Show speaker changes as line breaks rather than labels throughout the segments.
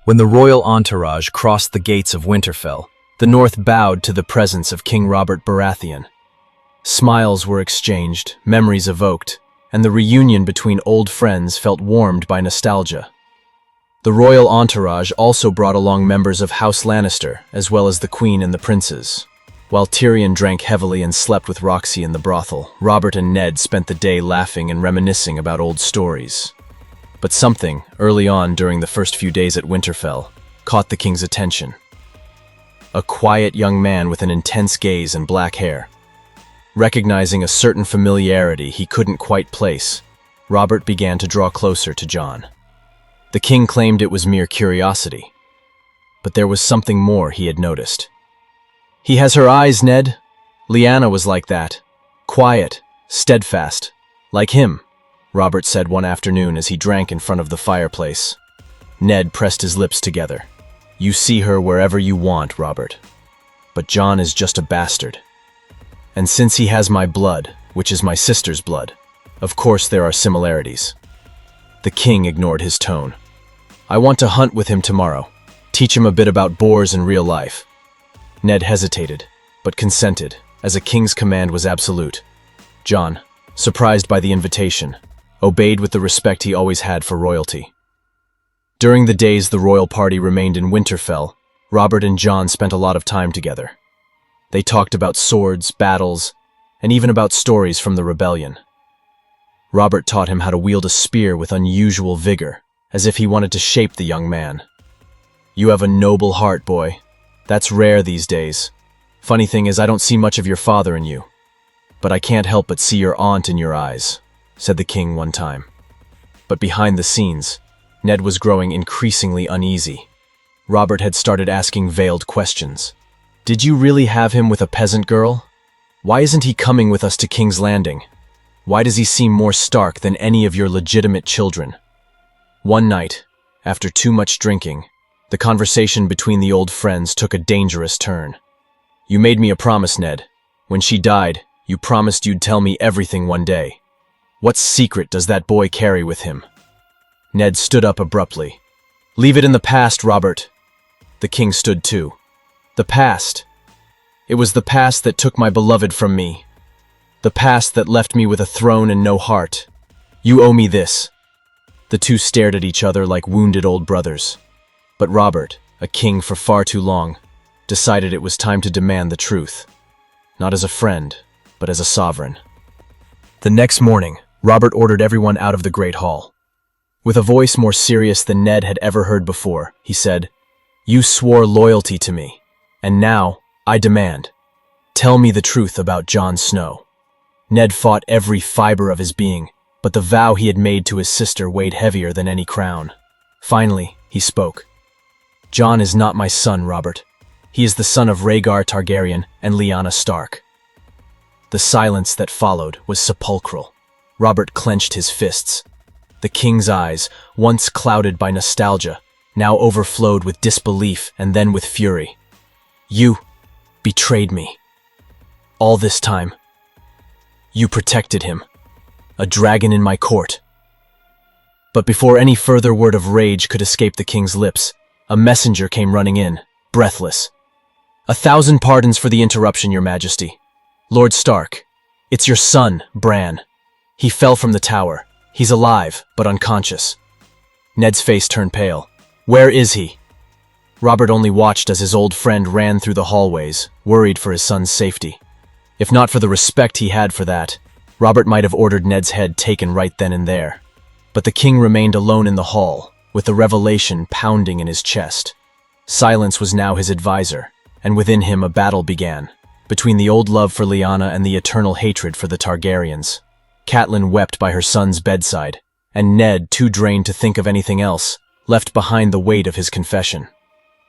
When the royal entourage crossed the gates of Winterfell, the North bowed to the presence of King Robert Baratheon. Smiles were exchanged, memories evoked, and the reunion between old friends felt warmed by nostalgia. The royal entourage also brought along members of House Lannister, as well as the Queen and the princes. While Tyrion drank heavily and slept with Roxy in the brothel, Robert and Ned spent the day laughing and reminiscing about old stories. But something, early on during the first few days at Winterfell, caught the king's attention. A quiet young man with an intense gaze and black hair. Recognizing a certain familiarity he couldn't quite place, Robert began to draw closer to Jon. The king claimed it was mere curiosity, but there was something more he had noticed. "He has her eyes, Ned. Lyanna was like that. Quiet, steadfast, like him," Robert said one afternoon as he drank in front of the fireplace. Ned pressed his lips together. "You see her wherever you want, Robert. But Jon is just a bastard. And since he has my blood, which is my sister's blood, of course there are similarities." The king ignored his tone. "I want to hunt with him tomorrow. Teach him a bit about boars in real life." Ned hesitated, but consented, as a king's command was absolute. Jon, surprised by the invitation, obeyed with the respect he always had for royalty. During the days the royal party remained in Winterfell, Robert and Jon spent a lot of time together. They talked about swords, battles, and even about stories from the rebellion. Robert taught him how to wield a spear with unusual vigor, as if he wanted to shape the young man. "You have a noble heart, boy. That's rare these days. Funny thing is, I don't see much of your father in you. But I can't help but see your aunt in your eyes," said the king one time. But behind the scenes, Ned was growing increasingly uneasy. Robert had started asking veiled questions. "Did you really have him with a peasant girl? Why isn't he coming with us to King's Landing? Why does he seem more Stark than any of your legitimate children?" One night, after too much drinking, the conversation between the old friends took a dangerous turn. "You made me a promise, Ned. When she died, you promised you'd tell me everything one day. What secret does that boy carry with him?" Ned stood up abruptly. "Leave it in the past, Robert." The king stood too. "The past. It was the past that took my beloved from me. The past that left me with a throne and no heart. You owe me this." The two stared at each other like wounded old brothers. But Robert, a king for far too long, decided it was time to demand the truth. Not as a friend, but as a sovereign. The next morning, Robert ordered everyone out of the Great Hall. With a voice more serious than Ned had ever heard before, he said, "You swore loyalty to me, and now I demand. Tell me the truth about Jon Snow." Ned fought every fiber of his being, but the vow he had made to his sister weighed heavier than any crown. Finally, he spoke. "Jon is not my son, Robert. He is the son of Rhaegar Targaryen and Lyanna Stark." The silence that followed was sepulchral. Robert clenched his fists. The king's eyes, once clouded by nostalgia, now overflowed with disbelief and then with fury. "You betrayed me. All this time. You protected him. A dragon in my court." But before any further word of rage could escape the king's lips, a messenger came running in, breathless. "1,000 pardons for the interruption, Your Majesty. Lord Stark, it's your son, Bran. He fell from the tower. He's alive, but unconscious." Ned's face turned pale. "Where is he?" Robert only watched as his old friend ran through the hallways, worried for his son's safety. If not for the respect he had for that, Robert might have ordered Ned's head taken right then and there. But the king remained alone in the hall, with the revelation pounding in his chest. Silence was now his advisor, and within him a battle began, between the old love for Lyanna and the eternal hatred for the Targaryens. Catelyn wept by her son's bedside, and Ned, too drained to think of anything else, left behind the weight of his confession.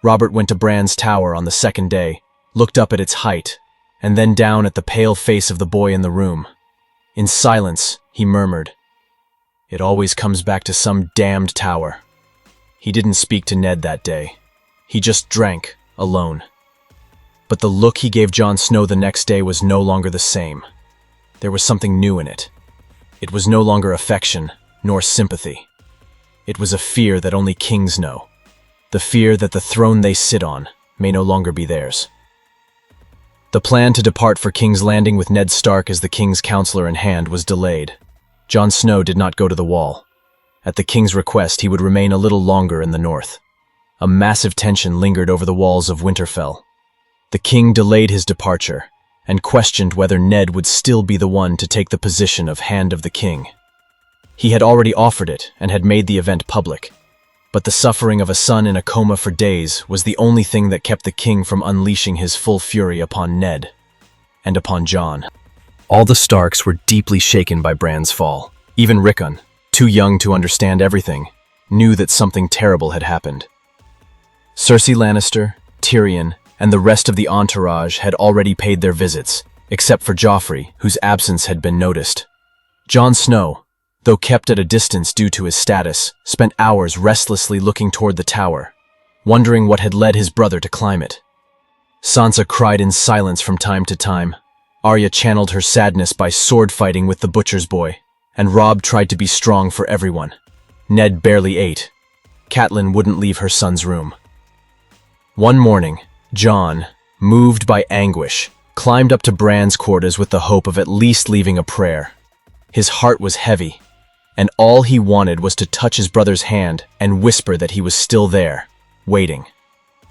Robert went to Bran's tower on the second day, looked up at its height, and then down at the pale face of the boy in the room. In silence, he murmured, "It always comes back to some damned tower." He didn't speak to Ned that day. He just drank, alone. But the look he gave Jon Snow the next day was no longer the same. There was something new in it. It was no longer affection, nor sympathy. It was a fear that only kings know. the fear that the throne they sit on may no longer be theirs. The plan to depart for King's Landing with Ned Stark as the king's counselor in hand was delayed. Jon Snow did not go to the wall. At the king's request, he would remain a little longer in the north. A massive tension lingered over the walls of Winterfell. The king delayed his departure and questioned whether Ned would still be the one to take the position of Hand of the King. He had already offered it and had made the event public, but the suffering of a son in a coma for days was the only thing that kept the king from unleashing his full fury upon Ned and upon Jon. All the Starks were deeply shaken by Bran's fall. Even Rickon, too young to understand everything, knew that something terrible had happened. Cersei Lannister, Tyrion, and the rest of the entourage had already paid their visits, except for Joffrey, whose absence had been noticed. Jon Snow, though kept at a distance due to his status, spent hours restlessly looking toward the tower, wondering what had led his brother to climb it. Sansa cried in silence from time to time. Arya channeled her sadness by sword fighting with the butcher's boy, and Robb tried to be strong for everyone. Ned barely ate. Catelyn wouldn't leave her son's room. One morning, Jon, moved by anguish, climbed up to Bran's quarters with the hope of at least leaving a prayer. His heart was heavy, and all he wanted was to touch his brother's hand and whisper that he was still there, waiting.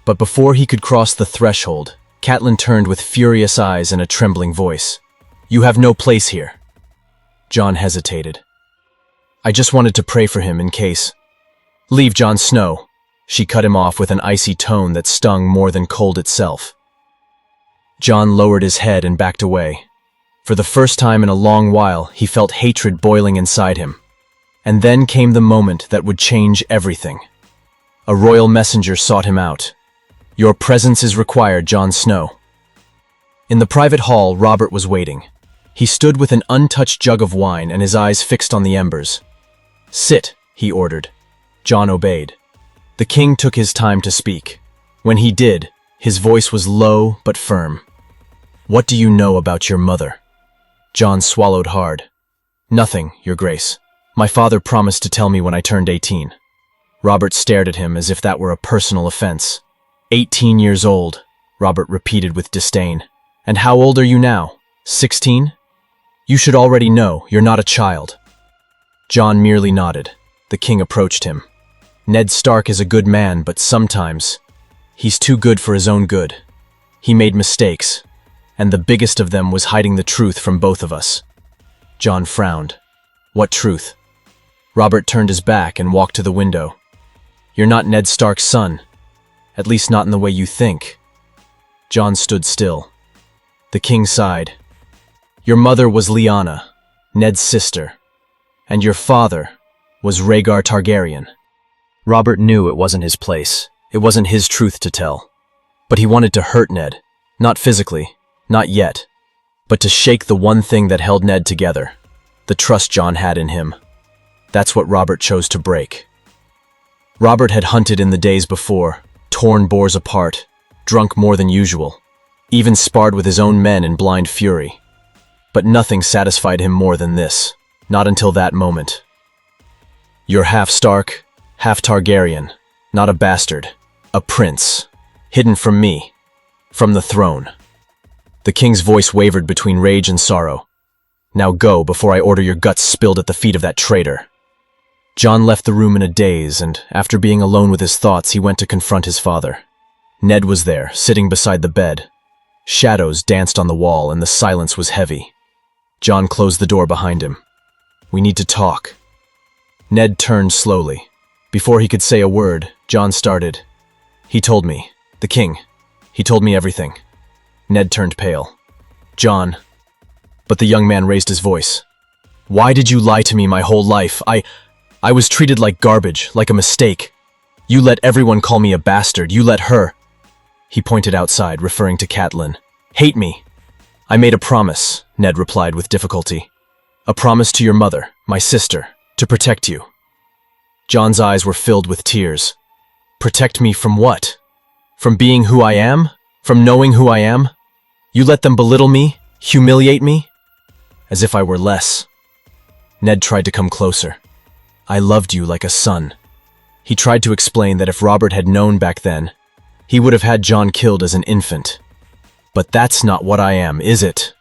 But before he could cross the threshold, Catelyn turned with furious eyes and a trembling voice. "You have no place here." Jon hesitated. "I just wanted to pray for him in case." "Leave, Jon Snow," she cut him off with an icy tone that stung more than cold itself. Jon lowered his head and backed away. For the first time in a long while, he felt hatred boiling inside him. And then came the moment that would change everything. A royal messenger sought him out. "Your presence is required, Jon Snow." In the private hall, Robert was waiting. He stood with an untouched jug of wine and his eyes fixed on the embers. "Sit," he ordered. Jon obeyed. The king took his time to speak. When he did, his voice was low but firm. "What do you know about your mother?" Jon swallowed hard. "Nothing, Your Grace. My father promised to tell me when I turned 18. Robert stared at him as if that were a personal offense. 18 years old, Robert repeated with disdain. "And how old are you now? 16? You should already know, you're not a child." Jon merely nodded. The king approached him. "Ned Stark is a good man, but sometimes he's too good for his own good. He made mistakes, and the biggest of them was hiding the truth from both of us." Jon frowned. "What truth?" Robert turned his back and walked to the window. "You're not Ned Stark's son. At least not in the way you think." Jon stood still. The king sighed. "Your mother was Lyanna, Ned's sister, and your father was Rhaegar Targaryen." Robert knew it wasn't his place. It wasn't his truth to tell. But he wanted to hurt Ned. Not physically, not yet, but to shake the one thing that held Ned together, the trust Jon had in him. That's what Robert chose to break. Robert had hunted in the days before, torn boars apart, drunk more than usual, even sparred with his own men in blind fury. But nothing satisfied him more than this, not until that moment. "You're half Stark, half Targaryen, not a bastard, a prince, hidden from me, from the throne." The king's voice wavered between rage and sorrow. "Now go before I order your guts spilled at the feet of that traitor." Jon left the room in a daze, and after being alone with his thoughts, he went to confront his father. Ned was there, sitting beside the bed. Shadows danced on the wall, and the silence was heavy. Jon closed the door behind him. "We need to talk." Ned turned slowly. Before he could say a word, Jon started. "He told me. The king. He told me everything." Ned turned pale. "Jon." But the young man raised his voice. "Why did you lie to me my whole life? I was treated like garbage, like a mistake. You let everyone call me a bastard. You let her," he pointed outside, referring to Catelyn, "hate me." "I made a promise," Ned replied with difficulty. "A promise to your mother, my sister, to protect you." Jon's eyes were filled with tears. "Protect me from what? From being who I am? From knowing who I am? You let them belittle me, humiliate me? As if I were less." Ned tried to come closer. "I loved you like a son. He tried to explain that if Robert had known back then, he would have had Jon killed as an infant. "But that's not what I am, is it?"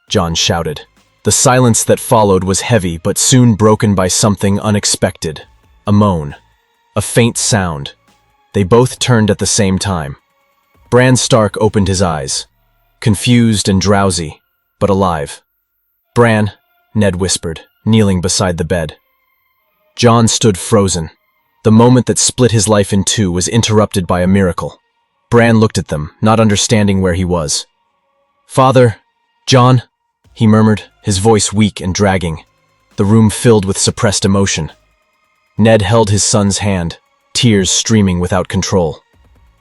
Jon shouted. The silence that followed was heavy but soon broken by something unexpected. A moan. A faint sound. They both turned at the same time. Bran Stark opened his eyes. Confused and drowsy, but alive. "Bran," Ned whispered, kneeling beside the bed. Jon stood frozen. The moment that split his life in two was interrupted by a miracle. Bran looked at them, not understanding where he was. "Father, Jon," he murmured, his voice weak and dragging. The room filled with suppressed emotion. Ned held his son's hand, tears streaming without control.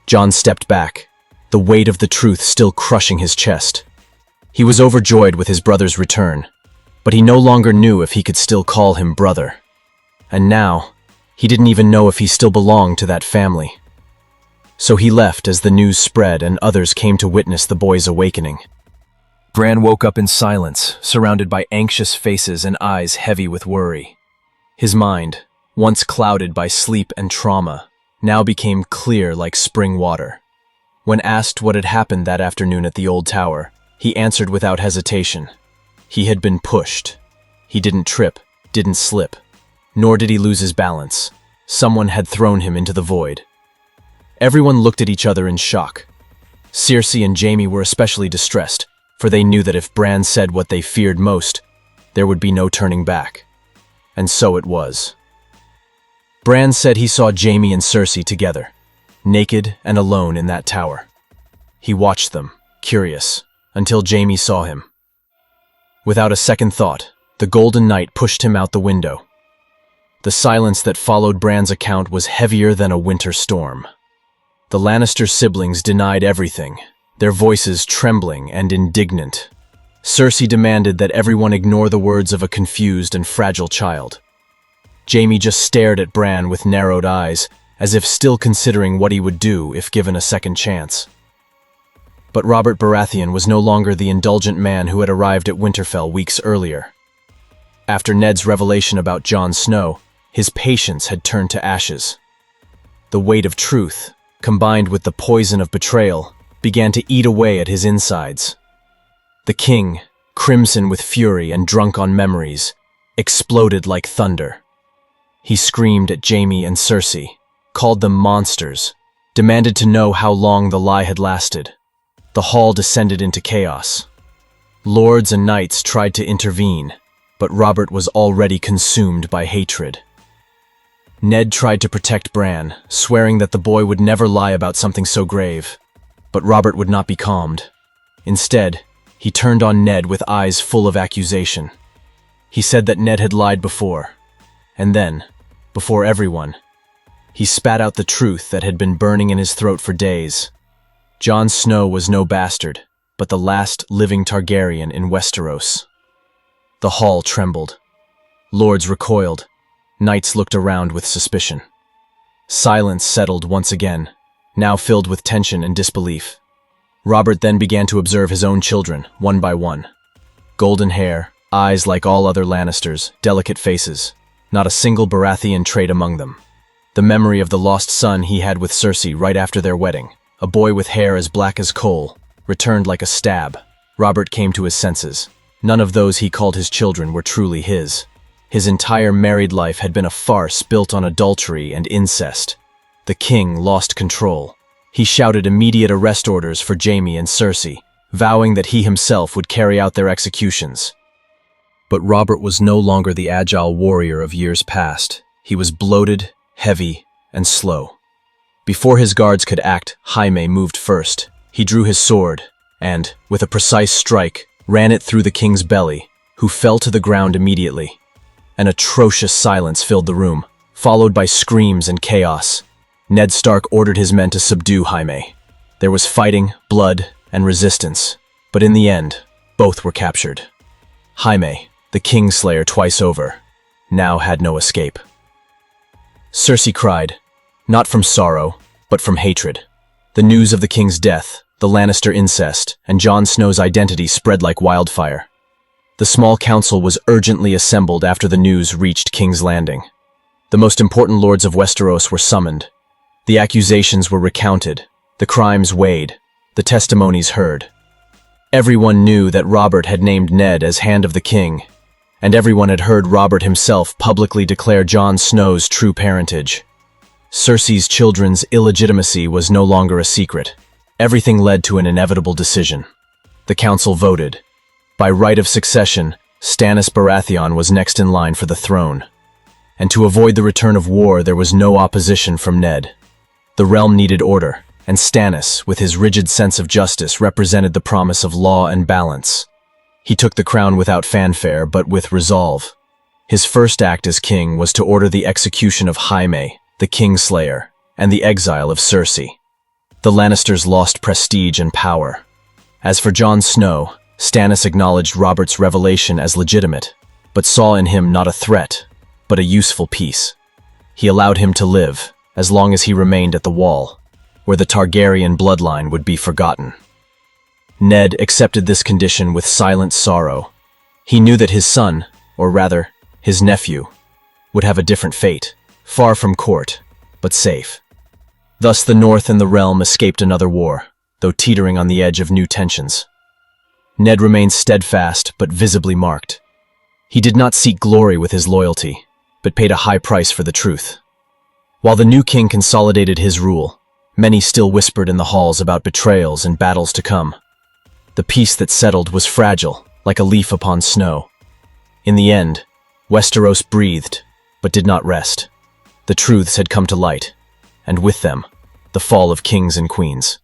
Jon stepped back, the weight of the truth still crushing his chest. He was overjoyed with his brother's return, but he no longer knew if he could still call him brother. And now, he didn't even know if he still belonged to that family. So he left as the news spread and others came to witness the boy's awakening. Bran woke up in silence, surrounded by anxious faces and eyes heavy with worry. His mind, once clouded by sleep and trauma, now became clear like spring water. When asked what had happened that afternoon at the old tower, he answered without hesitation. He had been pushed. He didn't trip, didn't slip, nor did he lose his balance. Someone had thrown him into the void. Everyone looked at each other in shock. Cersei and Jaime were especially distressed, for they knew that if Bran said what they feared most, there would be no turning back. And so it was. Bran said he saw Jaime and Cersei together, naked and alone in that tower. He watched them, curious, until Jaime saw him. Without a second thought, the Golden Knight pushed him out the window. The silence that followed Bran's account was heavier than a winter storm. The Lannister siblings denied everything, their voices trembling and indignant. Cersei demanded that everyone ignore the words of a confused and fragile child. Jaime just stared at Bran with narrowed eyes, as if still considering what he would do if given a second chance. But Robert Baratheon was no longer the indulgent man who had arrived at Winterfell weeks earlier. After Ned's revelation about Jon Snow, his patience had turned to ashes. The weight of truth, combined with the poison of betrayal, began to eat away at his insides. The king, crimson with fury and drunk on memories, exploded like thunder. He screamed at Jaime and Cersei, called them monsters, demanded to know how long the lie had lasted. The hall descended into chaos. Lords and knights tried to intervene, but Robert was already consumed by hatred. Ned tried to protect Bran, swearing that the boy would never lie about something so grave. But Robert would not be calmed. Instead, he turned on Ned with eyes full of accusation. He said that Ned had lied before. And then, before everyone, he spat out the truth that had been burning in his throat for days. Jon Snow was no bastard, but the last living Targaryen in Westeros. The hall trembled. Lords recoiled. Knights looked around with suspicion. Silence settled once again, now filled with tension and disbelief. Robert then began to observe his own children, one by one. Golden hair, eyes like all other Lannisters, delicate faces, not a single Baratheon trait among them. The memory of the lost son he had with Cersei right after their wedding, a boy with hair as black as coal, returned like a stab. Robert came to his senses. None of those he called his children were truly his. His entire married life had been a farce built on adultery and incest. The king lost control. He shouted immediate arrest orders for Jaime and Cersei, vowing that he himself would carry out their executions. But Robert was no longer the agile warrior of years past. He was bloated, heavy, and slow. Before his guards could act, Jaime moved first. He drew his sword, and, with a precise strike, ran it through the king's belly, who fell to the ground immediately. An atrocious silence filled the room, followed by screams and chaos. Ned Stark ordered his men to subdue Jaime. There was fighting, blood, and resistance, but in the end, both were captured. Jaime, the Kingslayer twice over, now had no escape. Cersei cried, not from sorrow, but from hatred. The news of the king's death, the Lannister incest, and Jon Snow's identity spread like wildfire. The small council was urgently assembled after the news reached King's Landing. The most important lords of Westeros were summoned. The accusations were recounted, the crimes weighed, the testimonies heard. Everyone knew that Robert had named Ned as Hand of the King, and everyone had heard Robert himself publicly declare Jon Snow's true parentage. Cersei's children's illegitimacy was no longer a secret. Everything led to an inevitable decision. The council voted. By right of succession, Stannis Baratheon was next in line for the throne. And to avoid the return of war, there was no opposition from Ned. The realm needed order, and Stannis, with his rigid sense of justice, represented the promise of law and balance. He took the crown without fanfare, but with resolve. His first act as king was to order the execution of Jaime, the Kingslayer, and the exile of Cersei. The Lannisters lost prestige and power. As for Jon Snow, Stannis acknowledged Robert's revelation as legitimate, but saw in him not a threat, but a useful piece. He allowed him to live, as long as he remained at the Wall, where the Targaryen bloodline would be forgotten. Ned accepted this condition with silent sorrow. He knew that his son, or rather, his nephew, would have a different fate, far from court, but safe. Thus the North and the realm escaped another war, though teetering on the edge of new tensions. Ned remained steadfast, but visibly marked. He did not seek glory with his loyalty, but paid a high price for the truth. While the new king consolidated his rule, many still whispered in the halls about betrayals and battles to come. The peace that settled was fragile, like a leaf upon snow. In the end, Westeros breathed, but did not rest. The truths had come to light, and with them, the fall of kings and queens.